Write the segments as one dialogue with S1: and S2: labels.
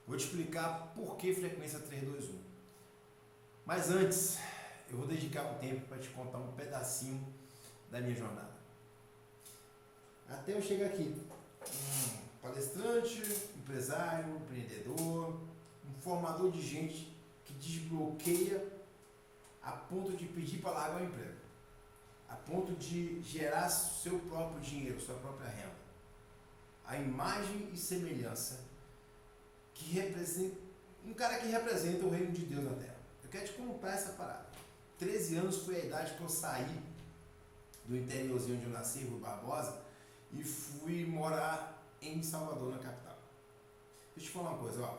S1: Vou te explicar por que frequência 321. Mas antes, eu vou dedicar um tempo para te contar um pedacinho da minha jornada. Até eu chegar aqui, palestrante, empresário, empreendedor, um formador de gente que desbloqueia a ponto de pedir para largar o emprego, a ponto de gerar seu próprio dinheiro, sua própria renda. A imagem e semelhança que representa, um cara que representa o reino de Deus na Terra. Eu quero te contar essa parada. 13 anos foi a idade que eu saí do interiorzinho onde eu nasci, Rui Barbosa, e fui morar em Salvador, na capital. Deixa eu te falar uma coisa, ó.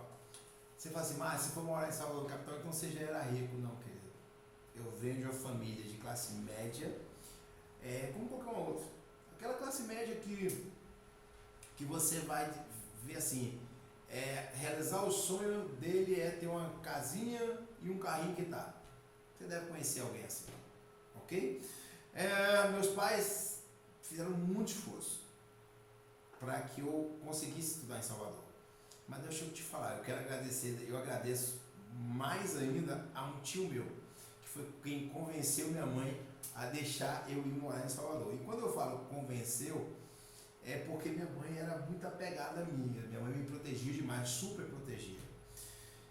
S1: Você fala assim, mas se for morar em Salvador, na capital, então você já era rico. Não, querido. Eu venho de uma família de classe média, como qualquer uma outra. Aquela classe média que você vai ver assim, realizar o sonho dele é ter uma casinha e um carrinho que tá. Você deve conhecer alguém assim, ok? Meus pais fizeram muito esforço para que eu conseguisse estudar em Salvador. Mas deixa eu te falar, eu agradeço mais ainda a um tio meu, que foi quem convenceu minha mãe a deixar eu ir morar em Salvador. E quando eu falo convenceu, é porque minha mãe era muito apegada a mim. Minha mãe me protegia demais, super protegia.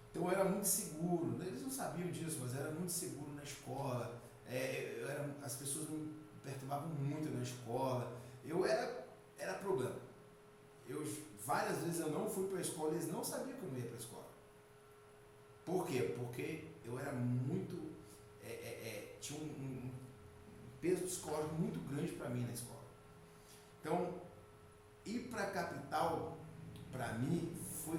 S1: Então eu era muito seguro. Eles não sabiam disso, mas eu era muito seguro na escola. As pessoas me perturbavam muito na escola. Eu era problema. Várias vezes eu não fui para a escola e eles não sabiam que eu não ia para a escola. Por quê? Porque eu era muito... tinha um peso psicológico muito grande para mim na escola. Então, ir para a capital, para mim, foi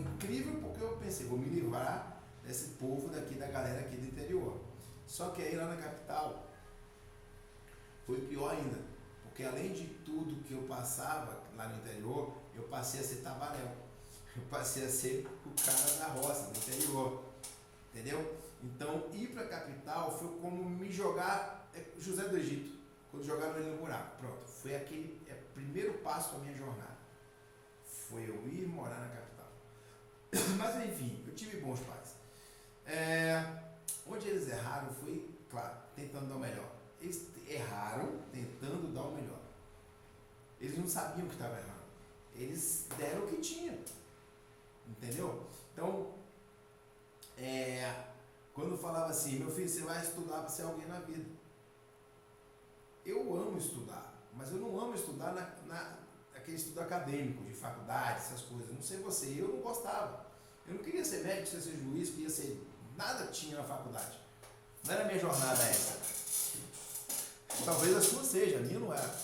S1: incrível, porque eu pensei, vou me livrar desse povo daqui, da galera aqui do interior. Só que aí lá na capital, foi pior ainda, porque além de tudo que eu passava lá no interior, eu passei a ser tabaréu. Eu passei a ser o cara da roça, do interior. Entendeu? Então, ir para a capital foi como me jogar José do Egito, quando jogaram ele no buraco. Pronto, foi aquele primeiro passo da minha jornada. Foi eu ir morar na capital. Mas enfim, eu tive bons pais. Onde eles erraram foi, claro, tentando dar o melhor. Eles erraram tentando dar o melhor. Eles não sabiam que estava errando. Eles deram o que tinha. Entendeu? Então, quando eu falava assim, meu filho, você vai estudar para ser alguém na vida. Eu amo estudar, mas eu não amo estudar aquele estudo acadêmico, de faculdade, essas coisas. Não sei você, eu não gostava. Eu não queria ser médico, queria ser juiz, queria ser... Nada tinha na faculdade. Não era a minha jornada essa. Talvez a sua seja, a minha não era.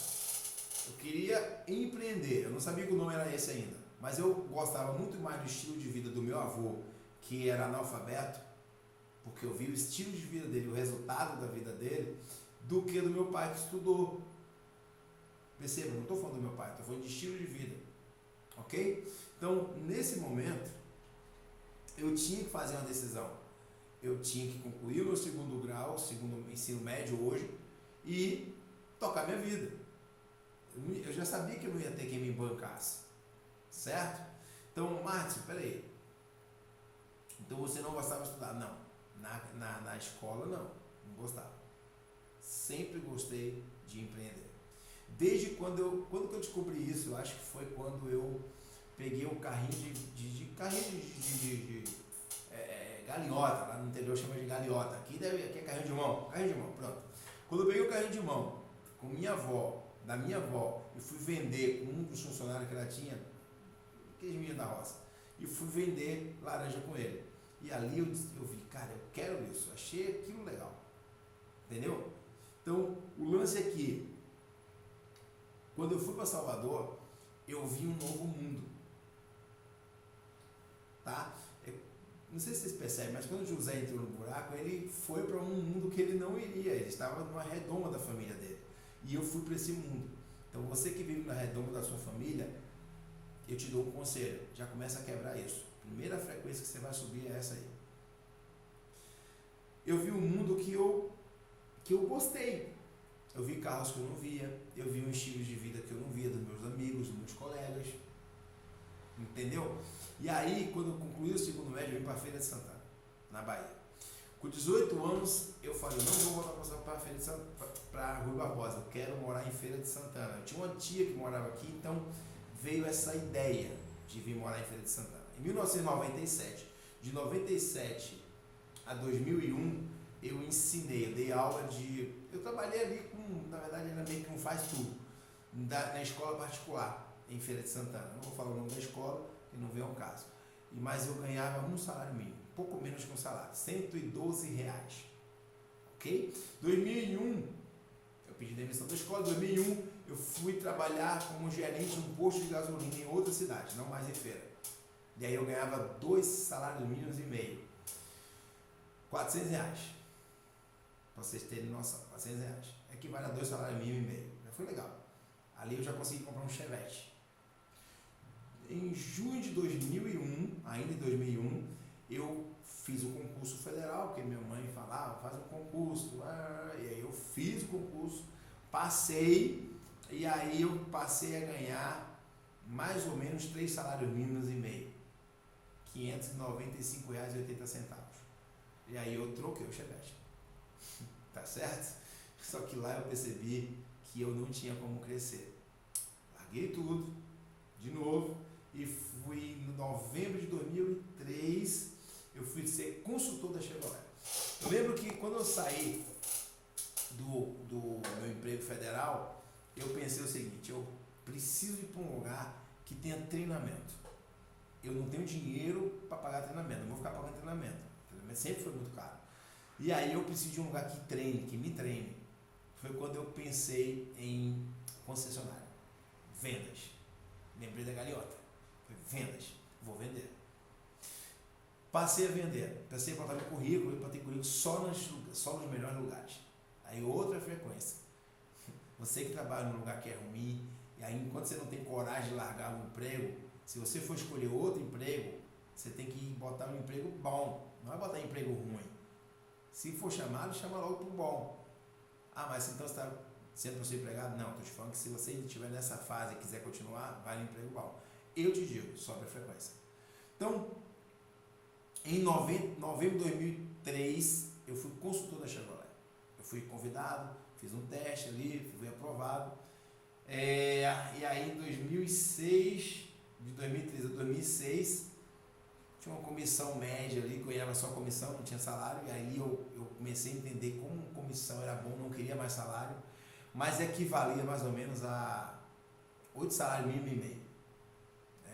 S1: Eu queria empreender, eu não sabia que o nome era esse ainda. Mas eu gostava muito mais do estilo de vida do meu avô, que era analfabeto, porque eu vi o estilo de vida dele, o resultado da vida dele, do que do meu pai que estudou. Perceba, não estou falando do meu pai, estou falando de estilo de vida. Ok? Então, nesse momento, eu tinha que fazer uma decisão. Eu tinha que concluir o meu segundo grau, segundo ensino médio hoje, e tocar minha vida. Eu já sabia que eu não ia ter quem me bancasse. Certo? Então, Márcio, peraí. Então você não gostava de estudar? Não. Na escola, não gostava. Sempre gostei de empreender. Desde quando que eu descobri isso, eu acho que foi quando eu peguei um carrinho de galeota, lá no interior chama de galeota. Aqui é carrinho de mão, pronto. Quando eu peguei o carrinho de mão com da minha avó, e fui vender com um dos funcionários que ela tinha, aqueles meninos da roça, e fui vender laranja com ele. E ali eu vi, cara, eu quero isso, achei aquilo legal. Entendeu? Então, o lance é que, quando eu fui para Salvador, eu vi um novo mundo. Tá? Não sei se vocês percebem, mas quando o José entrou no buraco, ele foi para um mundo que ele não iria. Ele estava numa redoma da família dele. E eu fui para esse mundo. Então, você que vive na redoma da sua família, eu te dou um conselho. Já começa a quebrar isso. Primeira frequência que você vai subir é essa aí. Eu vi um mundo que eu gostei. Eu vi carros que eu não via. Eu vi um estilo de vida que eu não via dos meus amigos, dos meus colegas. entendeu? E aí, quando eu concluí o segundo médio, eu vim para a Feira de Santana, na Bahia. Com 18 anos, eu falei, eu não vou voltar para a Feira de Santana, para Rui Barbosa, eu quero morar em Feira de Santana. Eu tinha uma tia que morava aqui, então veio essa ideia de vir morar em Feira de Santana. Em 1997, de 97 a 2001, eu ensinei, eu dei aula de... Eu trabalhei ali com, na verdade, era meio que um faz tudo, na escola particular, em Feira de Santana. Não vou falar o nome da escola, que não veio ao caso. Mas eu ganhava um salário mínimo, pouco menos que um salário, R$112. Ok? 2001, eu pedi demissão da escola. Em 2001, eu fui trabalhar como gerente de um posto de gasolina em outra cidade, não mais em Feira. E aí eu ganhava 2 salários mínimos e meio. R$400. Para vocês terem noção, R$400. Equivale a 2 salários mínimos e meio. Já foi legal. Ali eu já consegui comprar um Chevette. Em junho de 2001, ainda em 2001, eu fiz o concurso federal, porque minha mãe falava, faz um concurso. E aí eu fiz o concurso, passei, e aí eu passei a ganhar mais ou menos 3 salários mínimos e meio. R$595,80. E aí eu troquei o Chevette. Tá certo? Só que lá eu percebi que eu não tinha como crescer. Larguei tudo, de novo, e fui em novembro de 2003, eu fui ser consultor da Chevrolet. Eu lembro que quando eu saí do meu emprego federal, eu pensei o seguinte, eu preciso ir para um lugar que tenha treinamento. Eu não tenho dinheiro para pagar treinamento, não vou ficar pagando treinamento. O treinamento sempre foi muito caro. E aí eu preciso de um lugar que treine, que me treine. Foi quando eu pensei em concessionária, vendas. Lembrei da Galeota. Foi vendas, vou vender. Passei a vender, passei a botar meu currículo, para ter currículo só nos melhores lugares. Aí outra frequência. Você que trabalha num lugar que é ruim, e aí enquanto você não tem coragem de largar um emprego, se você for escolher outro emprego, você tem que botar um emprego bom, não é botar emprego ruim. Se for chamado, chama logo para o bom. Ah, mas então você está sendo para ser empregado? Não, estou te falando que se você estiver nessa fase e quiser continuar, vai no emprego bom. Eu te digo, sobe a frequência. Então, em novembro de 2003, eu fui consultor da Chevrolet. Eu fui convidado, fiz um teste ali, fui aprovado. E aí em 2006, de 2003 a 2006, tinha uma comissão média ali, ganhava só comissão, não tinha salário, e aí eu comecei a entender como comissão era bom, não queria mais salário, mas equivalia mais ou menos a 8 salários mínimo e meio.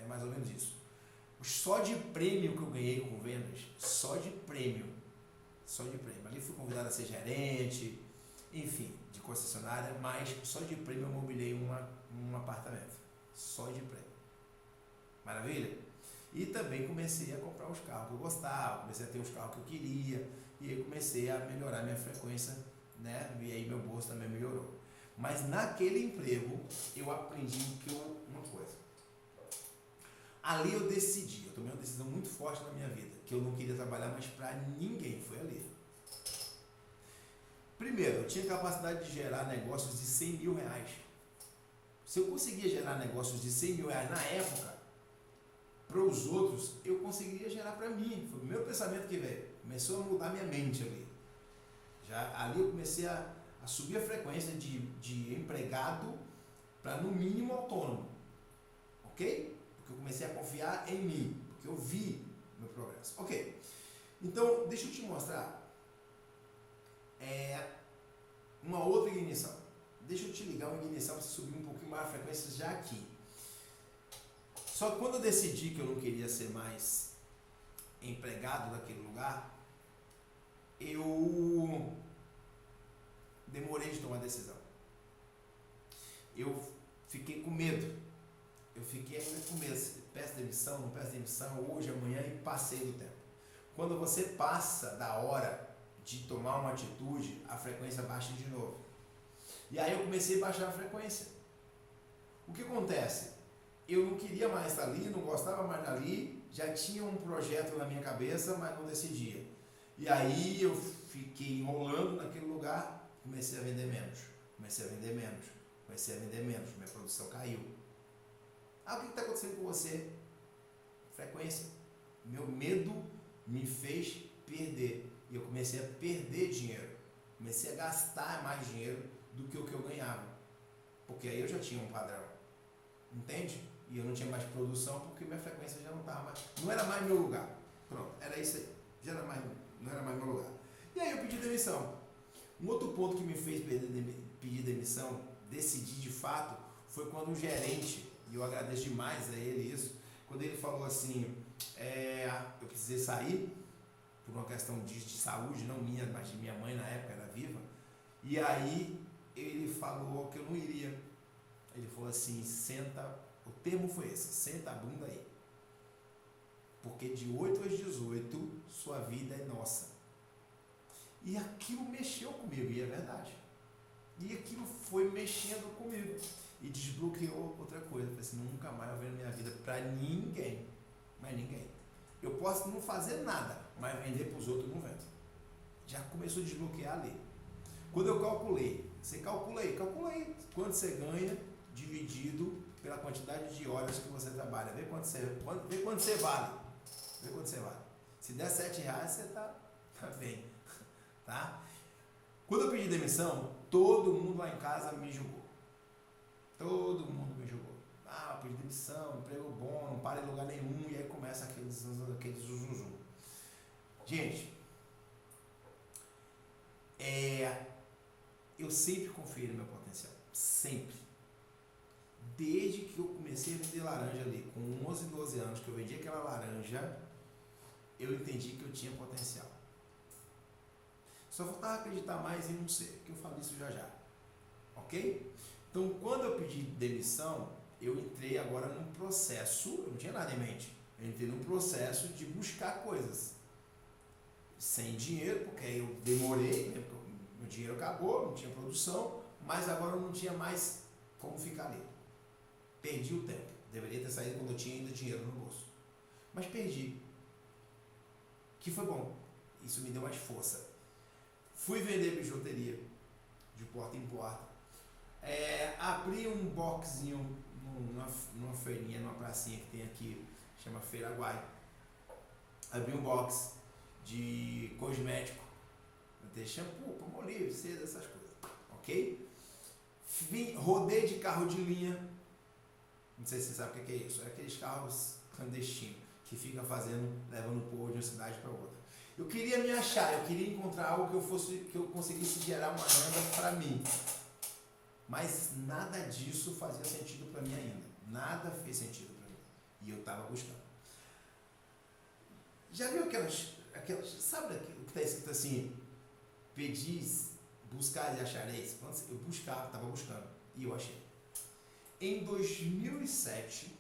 S1: É mais ou menos isso. Só de prêmio que eu ganhei com vendas, só de prêmio. Ali fui convidado a ser gerente, enfim, de concessionária, mas só de prêmio eu mobilei um apartamento. Só de prêmio. Maravilha? E também comecei a comprar os carros que eu gostava, comecei a ter os carros que eu queria, e aí comecei a melhorar minha frequência, né? E aí meu bolso também melhorou. Mas naquele emprego, eu aprendi uma coisa. Ali eu decidi, eu tomei uma decisão muito forte na minha vida, que eu não queria trabalhar mais para ninguém, foi ali. Primeiro, eu tinha capacidade de gerar negócios de R$100 mil. Se eu conseguia gerar negócios de R$100 mil na época, para os outros, eu conseguiria gerar para mim. Foi o meu pensamento que veio. Começou a mudar minha mente ali. Ali eu comecei a subir a frequência de empregado para, no mínimo, autônomo. Ok? Porque eu comecei a confiar em mim. Porque eu vi meu progresso. Ok. Então, deixa eu te mostrar uma outra ignição. Deixa eu te ligar uma ignição para você subir um pouquinho mais a frequência já aqui. Só que quando eu decidi que eu não queria ser mais empregado daquele lugar, eu demorei de tomar a decisão. Eu fiquei com medo. Eu fiquei ainda com medo. Peço demissão, não peço demissão, hoje, amanhã, e passei do tempo. Quando você passa da hora de tomar uma atitude, a frequência baixa de novo. E aí eu comecei a baixar a frequência. O que acontece? Eu não queria mais estar ali, não gostava mais dali, já tinha um projeto na minha cabeça, mas não decidia. E aí eu fiquei enrolando naquele lugar, comecei a vender menos, minha produção caiu. O que está acontecendo com você? frequência. Meu medo me fez perder. E eu comecei a perder dinheiro. Comecei a gastar mais dinheiro do que o que eu ganhava. Porque aí eu já tinha um padrão. Entende? E eu não tinha mais produção porque minha frequência já não estava mais. Não era mais meu lugar. Pronto, era isso aí. Já era mais, não era mais meu lugar. E aí eu pedi demissão. Um outro ponto que me fez pedir demissão, decidir de fato, foi quando o gerente, e eu agradeço demais a ele isso, quando ele falou assim, eu precisei sair por uma questão de saúde, não minha, mas de minha mãe na época, era viva, e aí ele falou que eu não iria. Ele falou assim, senta, o termo foi esse, senta a bunda aí. Porque de 8 às 18, sua vida é nossa. E aquilo mexeu comigo, e é verdade. E aquilo foi mexendo comigo. E desbloqueou outra coisa. Eu falei assim, nunca mais eu vou vender minha vida para ninguém. Mas ninguém. Eu posso não fazer nada, mas vender para os outros eu não vendo. Já começou a desbloquear ali. Quando eu calculei, você calcula aí quanto você ganha dividido pela quantidade de horas que você trabalha. Vê quanto você vale. Vê quanto você vale. Se der R$7, você tá bem. Tá? Quando eu pedi demissão, todo mundo lá em casa me julgou. Todo mundo me julgou. Ah, eu pedi demissão, emprego bom, não para em lugar nenhum, e aí começa aquele zuzuzum. Gente, eu sempre confiei no meu potencial. Sempre. Desde que eu comecei a vender laranja ali, com 11, 12 anos, que eu vendi aquela laranja, eu entendi que eu tinha potencial. Só faltava acreditar mais em não ser, que eu falo isso já já. Ok? Então, quando eu pedi demissão, eu entrei agora num processo, eu não tinha nada em mente, eu entrei num processo de buscar coisas. Sem dinheiro, porque aí eu demorei, né, porque meu dinheiro acabou, não tinha produção, mas agora eu não tinha mais como ficar ali. Perdi o tempo. Deveria ter saído quando eu tinha ainda dinheiro no bolso. Mas perdi. Que foi bom. Isso me deu mais força. Fui vender bijuteria de porta em porta. Abri um boxzinho numa feirinha, numa pracinha que tem aqui, chama Feira Guai. Abri um box de cosmético. Tem shampoo, palmolive, seda, essas coisas. Ok? Rodei de carro de linha. Não sei se você sabe o que é isso. É aqueles carros clandestinos que ficam levando o povo de uma cidade para outra. Eu queria me achar, eu queria encontrar algo que eu conseguisse gerar uma renda para mim. Mas nada disso fazia sentido para mim ainda. Nada fez sentido para mim. E eu estava buscando. Já viu aquelas sabe o que está escrito assim? Pedis, buscar e achareis. Eu buscava, estava buscando. E eu achei. Em 2007,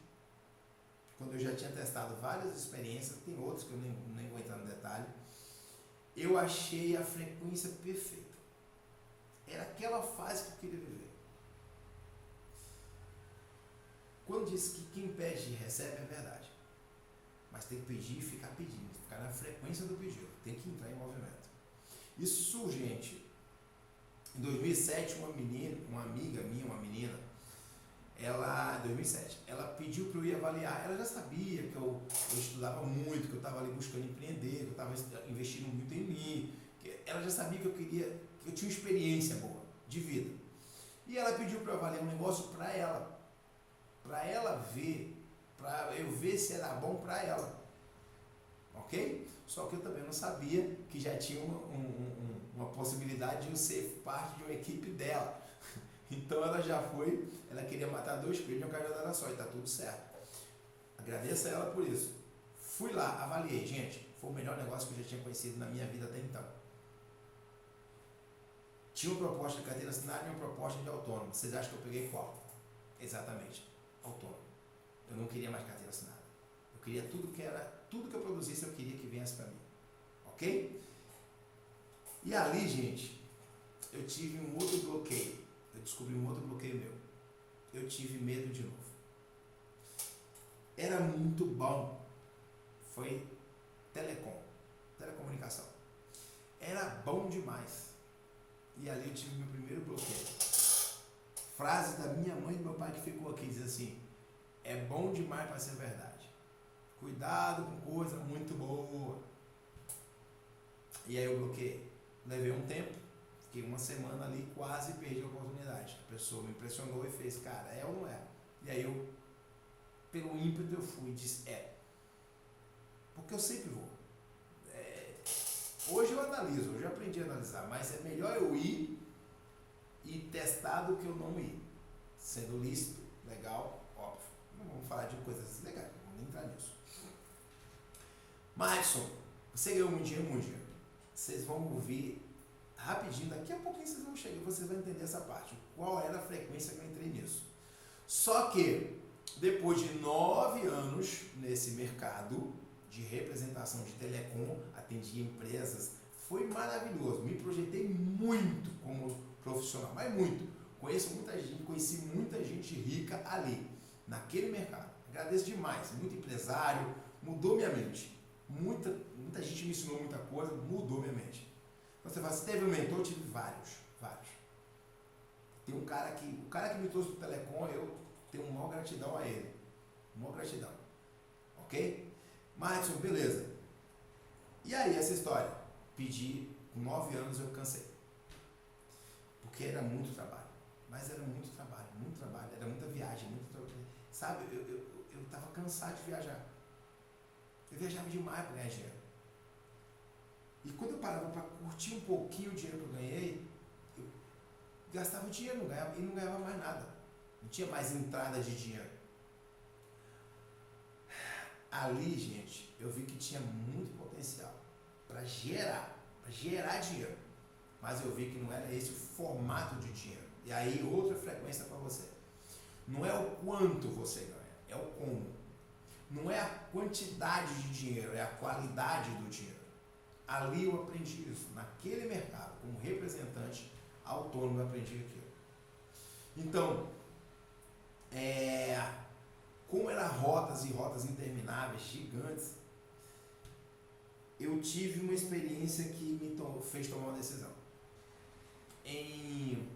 S1: quando eu já tinha testado várias experiências, tem outras que eu nem vou entrar no detalhe, eu achei a frequência perfeita. Era aquela fase que eu queria viver. Quando diz que quem pede recebe, é verdade. Mas tem que pedir e ficar pedindo, ficar na frequência do pedido, tem que entrar em movimento. Isso, gente, em 2007, uma amiga minha, uma menina, ela, em 2007, ela pediu para eu ir avaliar. Ela já sabia que eu estudava muito, que eu estava ali buscando empreender, que eu estava investindo muito em mim. Ela já sabia que eu tinha experiência boa de vida. E ela pediu para eu avaliar um negócio para ela ver, para eu ver se era bom para ela. Ok? Só que eu também não sabia que já tinha uma possibilidade de eu ser parte de uma equipe dela. Então ela ela queria matar 2 coelhos de uma cajadada só, e tá tudo certo. Agradeço a ela por isso. Fui lá, avaliei, gente, foi o melhor negócio que eu já tinha conhecido na minha vida até então. Tinha uma proposta de carteira assinada e uma proposta de autônomo. Vocês acham que eu peguei qual? Exatamente, autônomo. Eu não queria mais carteira assinada. Eu queria tudo que eu produzisse, eu queria que viesse para mim. Ok? E ali, gente, eu tive um outro bloqueio. Eu descobri um outro bloqueio meu. Eu tive medo de novo. Era muito bom. Foi telecomunicação. Era bom demais. E ali eu tive meu primeiro bloqueio. Frase da minha mãe e do meu pai que ficou aqui, diz assim: é bom demais para ser verdade. cuidado com coisa muito boa. E aí eu bloqueei. Levei um tempo, fiquei uma semana ali, quase perdi a oportunidade. A pessoa me impressionou e fez, cara, é ou não é? E aí eu, pelo ímpeto, eu fui e disse, é. Porque eu sempre vou. Hoje eu analiso, hoje eu aprendi a analisar, mas é melhor eu ir e testar do que eu não ir. Sendo lícito, legal, óbvio. Não vamos falar de coisas legais, não vamos nem entrar nisso. Madison, você ganhou muito dinheiro. Vocês vão ouvir rapidinho, daqui a pouquinho vocês vão chegar, vocês vão entender essa parte. Qual era a frequência que eu entrei nisso? Só que, depois de 9 anos nesse mercado de representação de telecom, atendi empresas, foi maravilhoso. Me projetei muito como profissional, mas muito. Conheci muita gente rica ali, naquele mercado. Agradeço demais, muito empresário, mudou minha mente. Muita gente me ensinou muita coisa, mudou minha mente. Então você fala, se teve um mentor, eu tive vários. Tem o cara que me trouxe para o telecom, eu tenho uma maior gratidão a ele. Maior gratidão. Ok? Madison, beleza. E aí, essa história? Pedi, com 9 anos eu cansei. Porque era muito trabalho. Mas era muito trabalho, era muita viagem, muito trabalho. Sabe, eu estava cansado de viajar. Eu viajava demais para ganhar dinheiro. E quando eu parava para curtir um pouquinho o dinheiro que eu ganhei, eu gastava o dinheiro e não ganhava mais nada. Não tinha mais entrada de dinheiro. Ali, gente, eu vi que tinha muito potencial para gerar dinheiro. Mas eu vi que não era esse o formato de dinheiro. E aí, outra frequência para você. Não é o quanto você ganha, é o como. Não é a quantidade de dinheiro, é a qualidade do dinheiro. Ali eu aprendi isso. Naquele mercado, como representante autônomo, eu aprendi aquilo. Então, como eram rotas e rotas intermináveis, gigantes, eu tive uma experiência que me fez tomar uma decisão. Em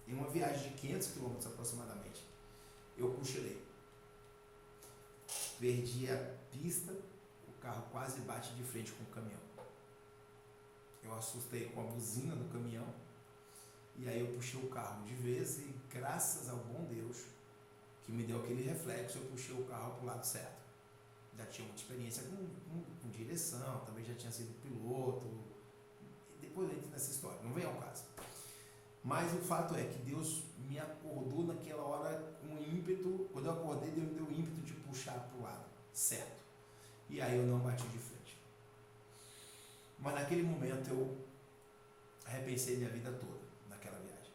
S1: uma viagem de 500 quilômetros aproximadamente, eu cochilei. Perdi a pista, o carro quase bate de frente com o caminhão. Eu assustei com a buzina do caminhão, e aí eu puxei o carro de vez e, graças ao bom Deus, que me deu aquele reflexo, eu puxei o carro para o lado certo. Já tinha muita experiência com direção, também já tinha sido piloto, e depois eu entro nessa história, não vem ao caso. Mas o fato é que Deus me acordou naquela hora com ímpeto. Quando eu acordei, Deus me deu ímpeto de puxar para o lado certo. E aí eu não bati de frente. Mas naquele momento eu repensei minha vida toda naquela viagem.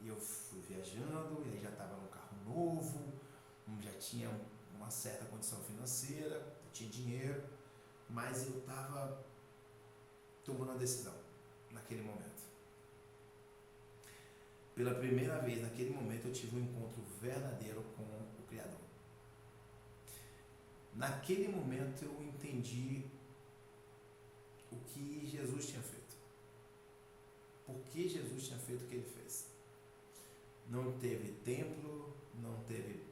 S1: E eu fui viajando, e aí já estava num carro novo, já tinha uma certa condição financeira, eu tinha dinheiro, mas eu estava tomando a decisão naquele momento. Pela primeira vez, naquele momento, eu tive um encontro verdadeiro com o Criador. Naquele momento, eu entendi o que Jesus tinha feito. Por que Jesus tinha feito o que ele fez. Não teve templo, não teve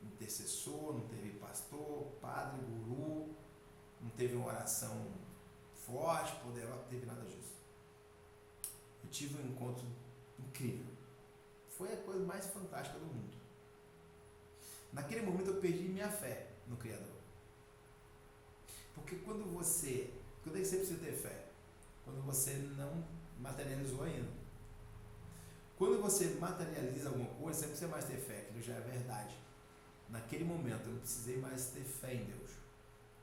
S1: intercessor, não teve pastor, padre, guru, não teve uma oração forte, poderosa, não teve nada disso. Eu tive um encontro incrível. Foi a coisa mais fantástica do mundo. Naquele momento eu perdi minha fé no Criador. Porque quando é que você precisa ter fé? Quando você não materializou ainda. Quando você materializa alguma coisa, você precisa mais ter fé, aquilo já é verdade. Naquele momento eu não precisei mais ter fé em Deus.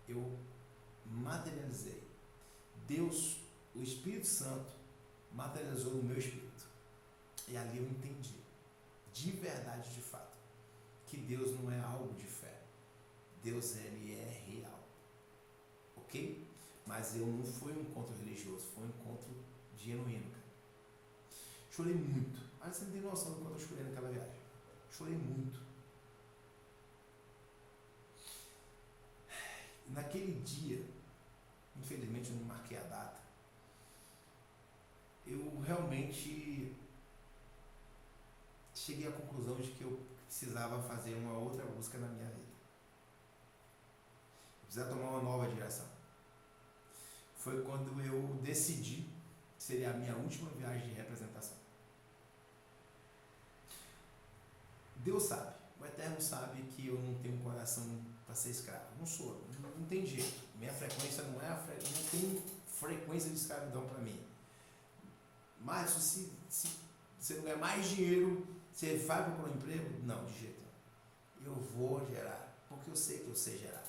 S1: Eu materializei. Deus, o Espírito Santo, materializou no meu espírito. E ali eu entendi, de verdade, de fato, que Deus não é algo de fé. Deus, ele é real. Ok? Mas não foi um encontro religioso, foi um encontro genuíno, cara. Chorei muito. Mas você não tem noção do quanto eu chorei naquela viagem. Chorei muito. Naquele dia, infelizmente eu não marquei a data, eu realmente cheguei à conclusão de que eu precisava fazer uma outra busca na minha vida. precisava tomar uma nova direção. Foi quando eu decidi que seria a minha última viagem de representação. Deus sabe, o Eterno sabe que eu não tenho coração para ser escravo. Não sou, não tem jeito. Minha frequência não não tem frequência de escravidão para mim. Mas se você não ganhar mais dinheiro, você vai procurar um emprego? Não, de jeito nenhum. Eu vou gerar, porque eu sei que eu sei gerar.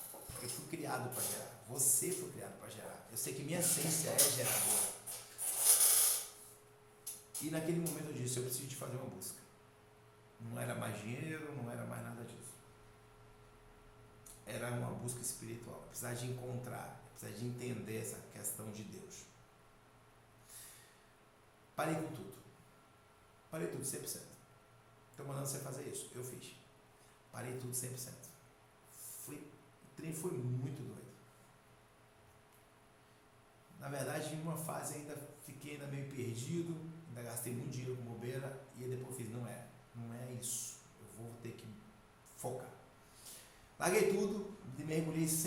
S1: Eu fui criado para gerar. Você foi criado para gerar. Eu sei que minha essência é geradora. E naquele momento eu disse, eu preciso de fazer uma busca. Não era mais dinheiro, não era mais nada disso. Era uma busca espiritual. Precisar de encontrar, precisar de entender essa questão de Deus. Parei com tudo. Parei tudo 100%. Estou mandando você fazer isso. Eu fiz. Parei tudo 100%. O trem foi muito doido. Na verdade, em uma fase ainda fiquei meio perdido, ainda gastei muito dinheiro com bobeira e depois fiz, não é isso. Eu vou ter que focar. Larguei tudo, mergulhei